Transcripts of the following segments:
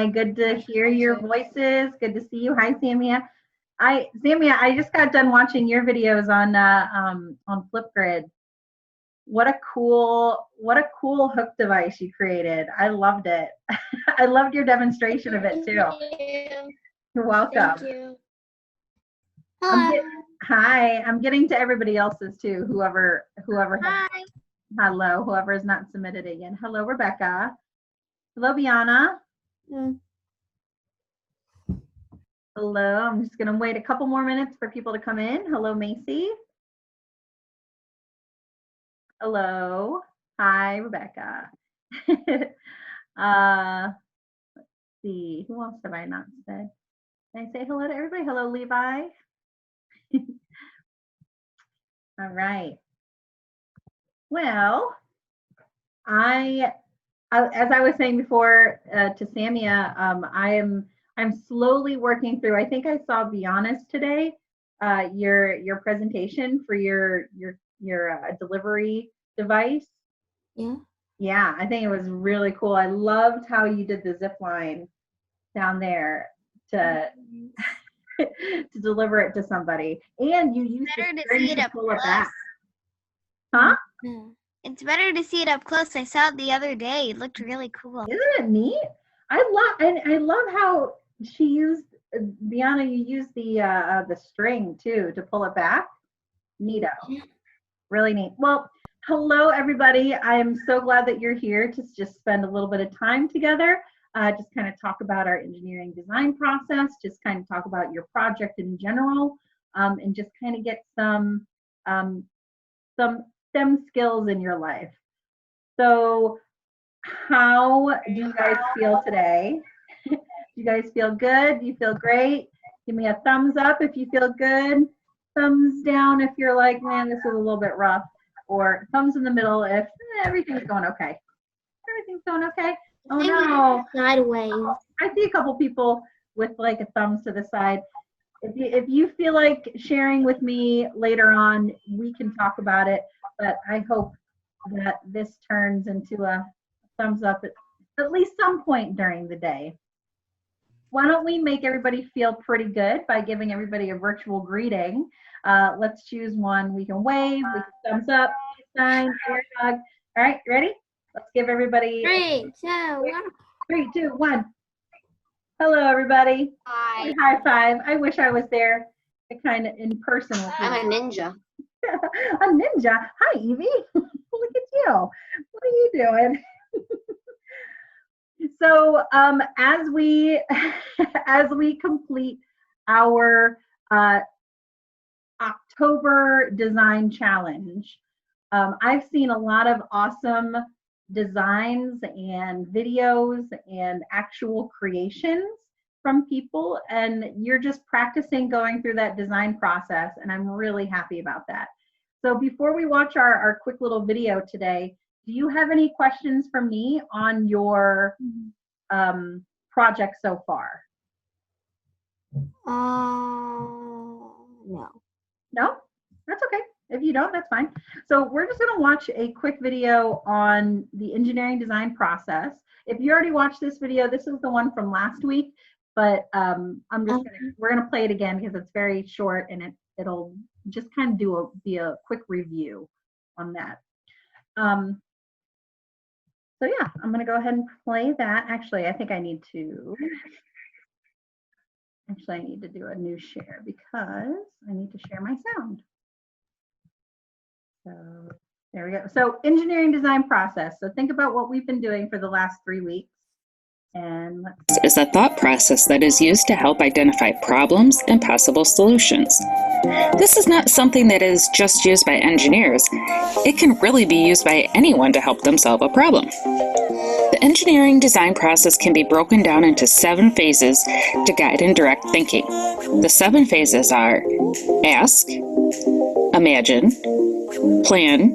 Hi, good to hear your voices. Good to see you. Hi, Samia. Samia, I just got done watching your videos on Flipgrid. What a cool hook device you created. I loved it. I loved your demonstration of it too. You're welcome. Thank you. Hi, I'm getting to everybody else's too. Whoever Hi. Hello, whoever has not submitted it yet. Hello, Rebecca. Hello, Biana. Hello, I'm just gonna wait a couple more minutes for people to come in. Hello, Macy. Hello. Hi, Rebecca. Let's see, who else have I not said? Can I say hello to everybody? Hello, Levi. All right. Well, as I was saying before to Samia, I'm slowly working through. I think I saw Biana's today, your presentation for your delivery device. Yeah. Yeah, I think it was really cool. I loved how you did the zip line down there to to deliver it to somebody, and you used Better the to string see it to up pull it close. back. Huh? Yeah. It's better to see it up close. I saw it the other day. It looked really cool. Isn't it neat? I love how she used Biana. You used the string too to pull it back. Neato. Yeah. Really neat. Well, hello everybody. I'm so glad that you're here to just spend a little bit of time together. Just kind of talk about our engineering design process. Just kind of talk about your project in general, and just kind of get some STEM skills in your life. So, how do you guys feel today? Do you guys feel good? Do you feel great? Give me a thumbs up if you feel good. Thumbs down if you're like, man, this is a little bit rough. Or thumbs in the middle if everything's going okay. Everything's going okay. Oh no. Sideways. I see a couple people with like a thumbs to the side. If you feel like sharing with me later on, we can talk about it. But I hope that this turns into a thumbs up at least some point during the day. Why don't we make everybody feel pretty good by giving everybody a virtual greeting? Let's choose one. We can wave, we can thumbs up, sign, air hug. All right, ready? Let's give everybody 3, 2, 1. 3, 2, 1. Hello, everybody. Hi. High five. I wish I was there, kind of in person with you. I'm a ninja. A ninja. Hi, Evie. Look at you. What are you doing? So as we complete our October design challenge, I've seen a lot of awesome designs and videos and actual creations from people, and you're just practicing going through that design process, and I'm really happy about that. So before we watch our quick little video today, do you have any questions for me on your project so far? No. No? That's okay. If you don't, that's fine. So we're just going to watch a quick video on the engineering design process. If you already watched this video, this is the one from last week, but we're going to play it again because it's very short and it'll just kind of be a quick review on that. So yeah, I'm going to go ahead and play that. Actually, I think I need to do a new share because I need to share my sound. So there we go. So engineering design process. So think about what we've been doing for the last 3 weeks. And is a thought process that is used to help identify problems and possible solutions. This is not something that is just used by engineers. It can really be used by anyone to help them solve a problem. The engineering design process can be broken down into 7 phases to guide and direct thinking. The 7 phases are ask, imagine, plan,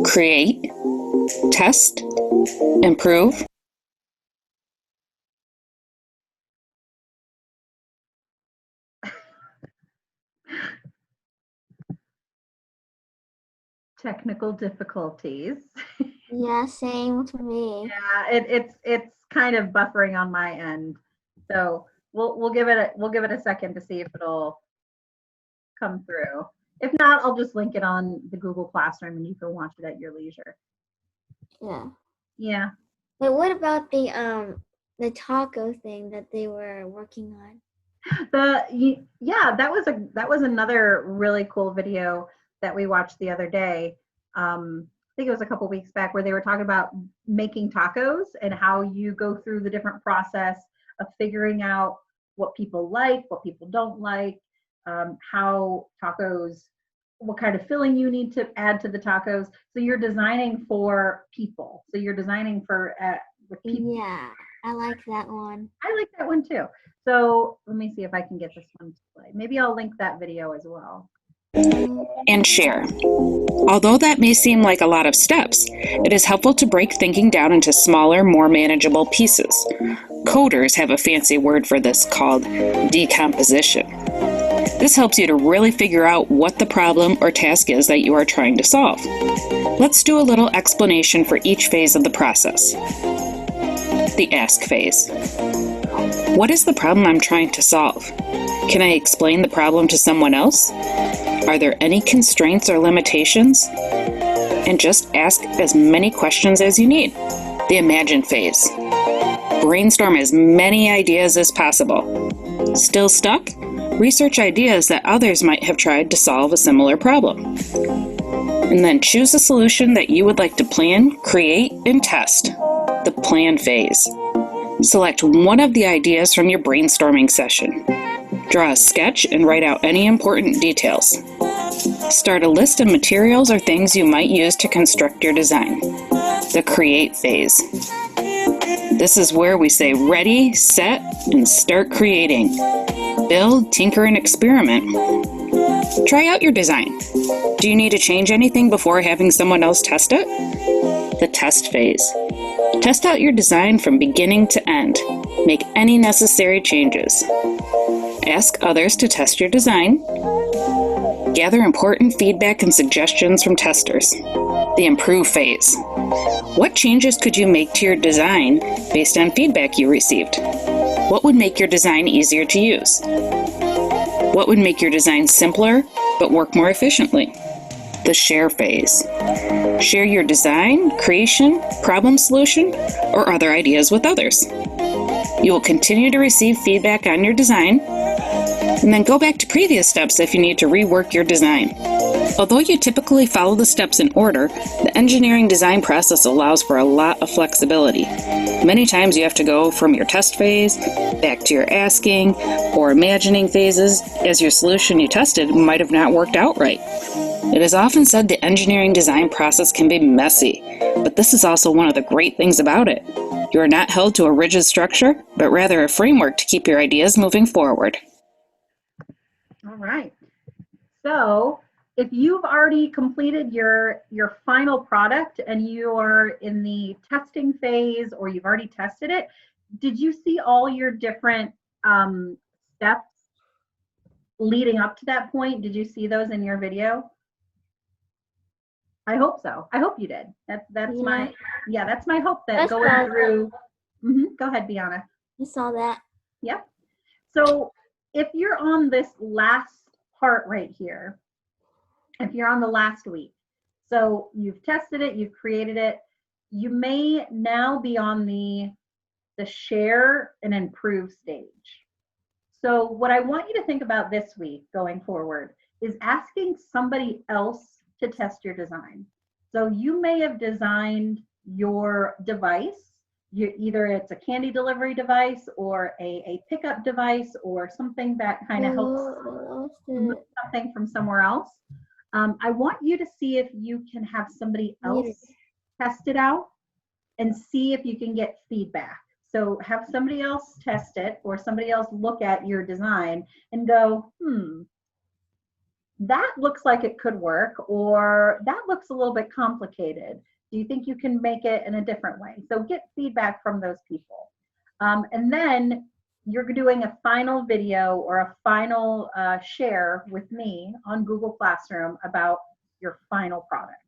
create, test, improve, technical difficulties. Yeah, same with me. Yeah, it's kind of buffering on my end. So we'll give it a second to see if it'll come through. If not, I'll just link it on the Google Classroom and you can watch it at your leisure. Yeah. Yeah. But what about the taco thing that they were working on? Yeah, that was another really cool video that we watched the other day. I think it was a couple weeks back where they were talking about making tacos and how you go through the different process of figuring out what people like, what people don't like, how tacos, what kind of filling you need to add to the tacos. So you're designing for people. So you're designing for with people. Yeah, I like that one. I like that one too. So let me see if I can get this one to play. Maybe I'll link that video as well. And share. Although that may seem like a lot of steps, it is helpful to break thinking down into smaller, more manageable pieces. Coders have a fancy word for this called decomposition. This helps you to really figure out what the problem or task is that you are trying to solve. Let's do a little explanation for each phase of the process. The ask phase. What is the problem I'm trying to solve? Can I explain the problem to someone else? Are there any constraints or limitations? And just ask as many questions as you need. The imagine phase. Brainstorm as many ideas as possible. Still stuck? Research ideas that others might have tried to solve a similar problem. And then choose a solution that you would like to plan, create, and test. The plan phase. Select one of the ideas from your brainstorming session. Draw a sketch and write out any important details. Start a list of materials or things you might use to construct your design. The create phase. This is where we say ready, set, and start creating. Build, tinker, and experiment. Try out your design. Do you need to change anything before having someone else test it? The test phase. Test out your design from beginning to end. Make any necessary changes. Ask others to test your design. Gather important feedback and suggestions from testers. The improve phase. What changes could you make to your design based on feedback you received? What would make your design easier to use? What would make your design simpler but work more efficiently? The share phase. Share your design, creation, problem solution, or other ideas with others. You will continue to receive feedback on your design, and then go back to previous steps if you need to rework your design. Although you typically follow the steps in order, the engineering design process allows for a lot of flexibility. Many times you have to go from your test phase back to your asking or imagining phases, as your solution you tested might have not worked out right. It is often said the engineering design process can be messy, but this is also one of the great things about it. You are not held to a rigid structure, but rather a framework to keep your ideas moving forward. All right. So if you've already completed your final product and you are in the testing phase or you've already tested it, did you see all your different steps leading up to that point? Did you see those in your video? I hope so. I hope you did. That's my hope that That's going awesome. through. Go ahead, Bianna. I saw that. Yep. So if you're on this last part right here, if you're on the last week, so you've tested it, you've created it, you may now be on the share and improve stage. So what I want you to think about this week going forward is asking somebody else to test your design. So you may have designed your device. Either it's a candy delivery device or a pickup device or something that kind of helps move something from somewhere else. I want you to see if you can have somebody else test it out and see if you can get feedback. So have somebody else test it or somebody else look at your design and go, that looks like it could work, or that looks a little bit complicated. Do you think you can make it in a different way? So get feedback from those people. And then you're doing a final video or a final share with me on Google Classroom about your final product.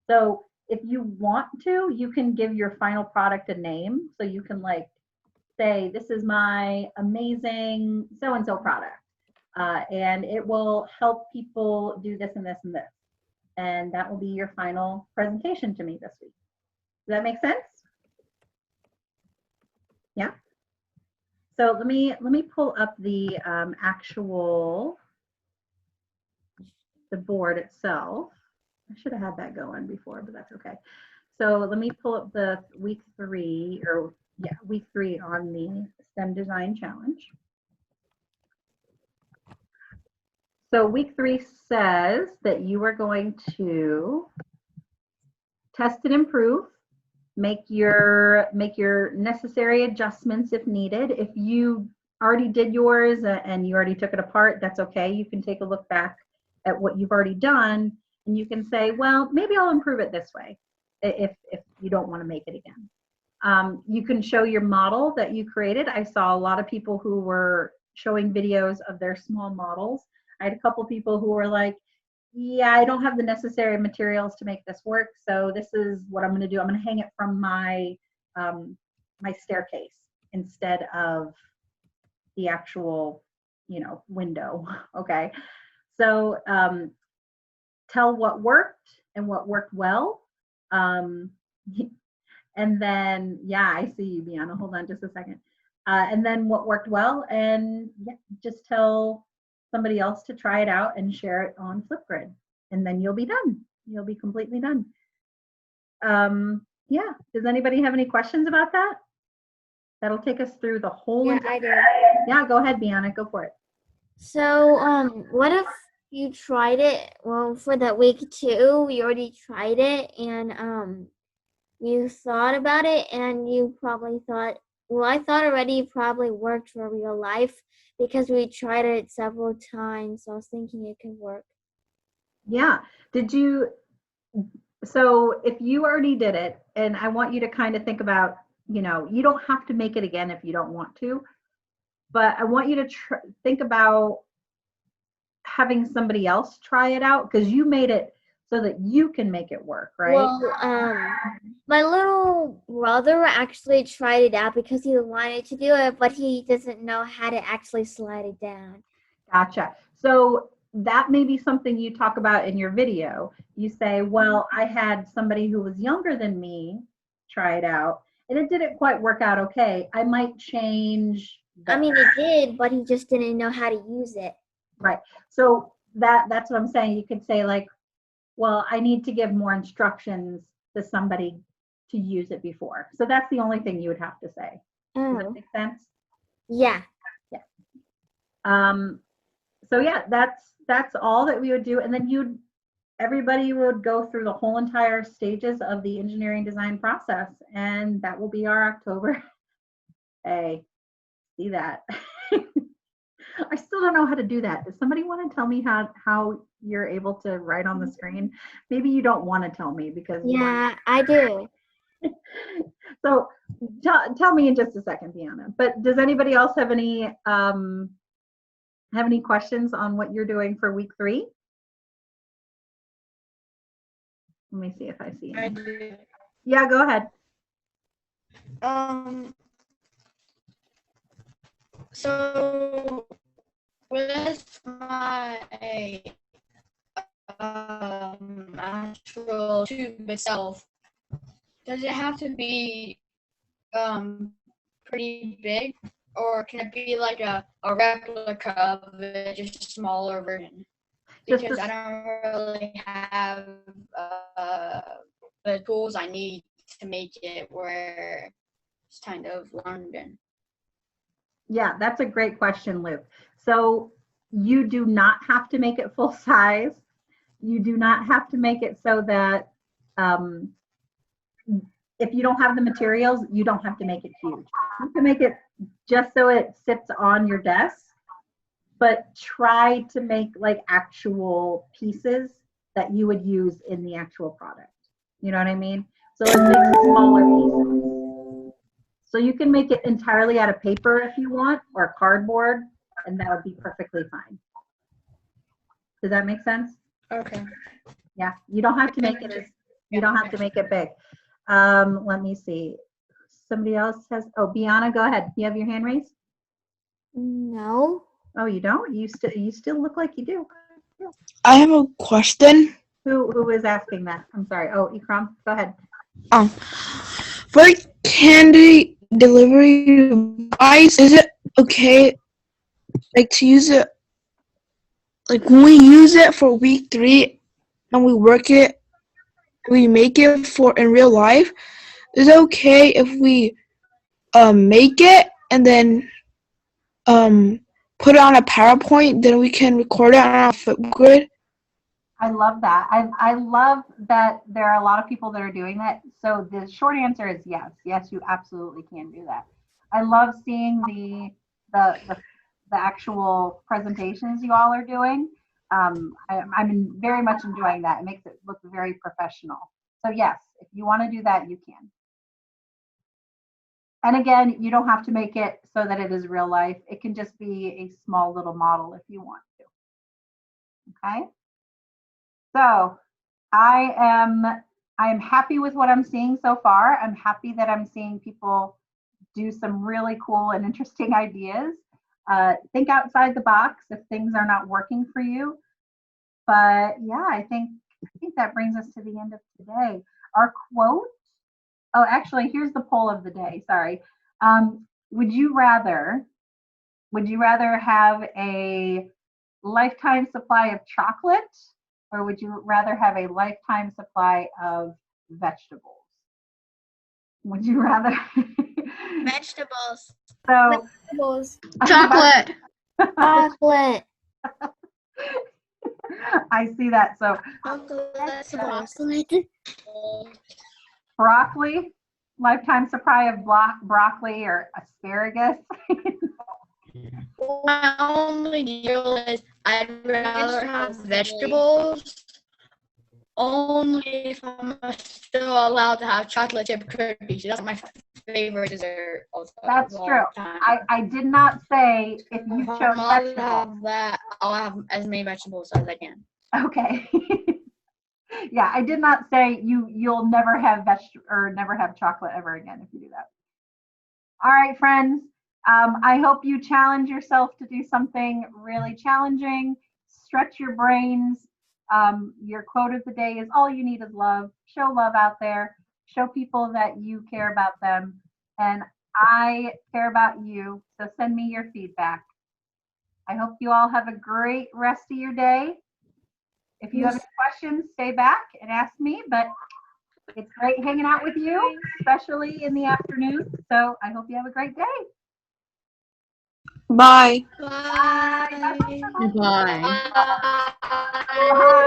So if you want to, you can give your final product a name. So you can like say, this is my amazing so-and-so product. And it will help people do this and this and this. And that will be your final presentation to me this week. Does that make sense? Yeah. So let me pull up the the board itself. I should have had that going before, but that's okay. So let me pull up the week 3 on the STEM Design Challenge. So week 3 says that you are going to test and improve, make your necessary adjustments if needed. If you already did yours and you already took it apart, that's okay. You can take a look back at what you've already done and you can say, well, maybe I'll improve it this way if you don't want to make it again. You can show your model that you created. I saw a lot of people who were showing videos of their small models. I had a couple people who were like, yeah, I don't have the necessary materials to make this work, so this is what I'm going to do. I'm going to hang it from my my staircase instead of the actual, window. Okay, so tell what worked and what worked well. And then, yeah, I see you, Bianna. Hold on just a second. And then what worked well, and yeah, just tell somebody else to try it out and share it on Flipgrid, and then you'll be done. You'll be completely done. Yeah, does anybody have any questions about that? That'll take us through the whole. Yeah, I do. Yeah, go ahead, Bianna, go for it. So, what if you tried it? Well, for that week 2, you already tried it, and you thought about it, and you probably thought, well, I thought already it probably worked for real life because we tried it several times. So I was thinking it could work. Yeah, so if you already did it, and I want you to kind of think about, you don't have to make it again if you don't want to, but I want you to think about having somebody else try it out, because you made it so that you can make it work, right? Well, my little brother actually tried it out because he wanted to do it, but he doesn't know how to actually slide it down. Gotcha. So that may be something you talk about in your video. You say, well, I had somebody who was younger than me try it out, and it didn't quite work out okay. I might change. I mean, it did, but he just didn't know how to use it. Right. So that's what I'm saying. You could say like, well, I need to give more instructions to somebody to use it before. So that's the only thing you would have to say. Does that make sense? Yeah. Yeah. So yeah, that's all that we would do. And then everybody would go through the whole entire stages of the engineering design process. And that will be our October. Hey, see that. I still don't know how to do that. Does somebody want to tell me how you're able to write on the screen? Maybe you don't want to tell me because. Yeah, I do. So tell me in just a second, Bianna. But does anybody else have any questions on what you're doing for week 3? Let me see if I see any. I do. Yeah, go ahead. So with my astral tube itself, does it have to be pretty big, or can it be like a replica of it, just a smaller version? Because I don't really have the tools I need to make it where it's kind of London. Yeah, that's a great question, Luke. So you do not have to make it full size. You do not have to make it so that if you don't have the materials, you don't have to make it huge. You can make it just so it sits on your desk, but try to make like actual pieces that you would use in the actual product. You know what I mean? So it makes smaller pieces. So you can make it entirely out of paper if you want, or cardboard, and that would be perfectly fine. Does that make sense? Okay. Yeah, you don't have to make it as You don't have to make it big. Let me see. Somebody else has, oh, Biana, go ahead. You have your hand raised? No. Oh, you don't? You still look like you do. I have a question. Who is asking that? I'm sorry. Oh, Ikram, go ahead. For candy delivery device, is it okay, like, to use it, like, when we use it for week 3 and we work it, we make it for in real life, is it okay if we make it and then put it on a PowerPoint, then we can record it on our Flipgrid? I love that. I love that there are a lot of people that are doing that. So the short answer is yes. Yes, you absolutely can do that. I love seeing the actual presentations you all are doing. I'm very much enjoying that. It makes it look very professional. So yes, if you want to do that, you can. And again, you don't have to make it so that it is real life. It can just be a small little model if you want to. Okay. So I am happy with what I'm seeing so far. I'm happy that I'm seeing people do some really cool and interesting ideas. Think outside the box if things are not working for you. But yeah, I think that brings us to the end of today. Our quote, oh, actually, here's the poll of the day. Sorry. Would you rather have a lifetime supply of chocolate, or would you rather have a lifetime supply of vegetables? Would you rather? Vegetables. So Chocolate. Chocolate. I see that. So Chocolate. broccoli, lifetime supply of broccoli or asparagus. My only deal is I'd rather have vegetables only if I'm still allowed to have chocolate chip cookies. That's my favorite dessert. That's true. I did not say if you If chose I'm allowed to vegetables. have that, I'll have as many vegetables as I can. Okay. Yeah, I did not say you'll never have never have chocolate ever again if you do that. All right, friends. I hope you challenge yourself to do something really challenging. Stretch your brains. Your quote of the day is all you need is love. Show love out there. Show people that you care about them. And I care about you. So send me your feedback. I hope you all have a great rest of your day. If you have any questions, stay back and ask me, but it's great hanging out with you, especially in the afternoon. So I hope you have a great day. Bye. Bye. Bye. Bye. Bye.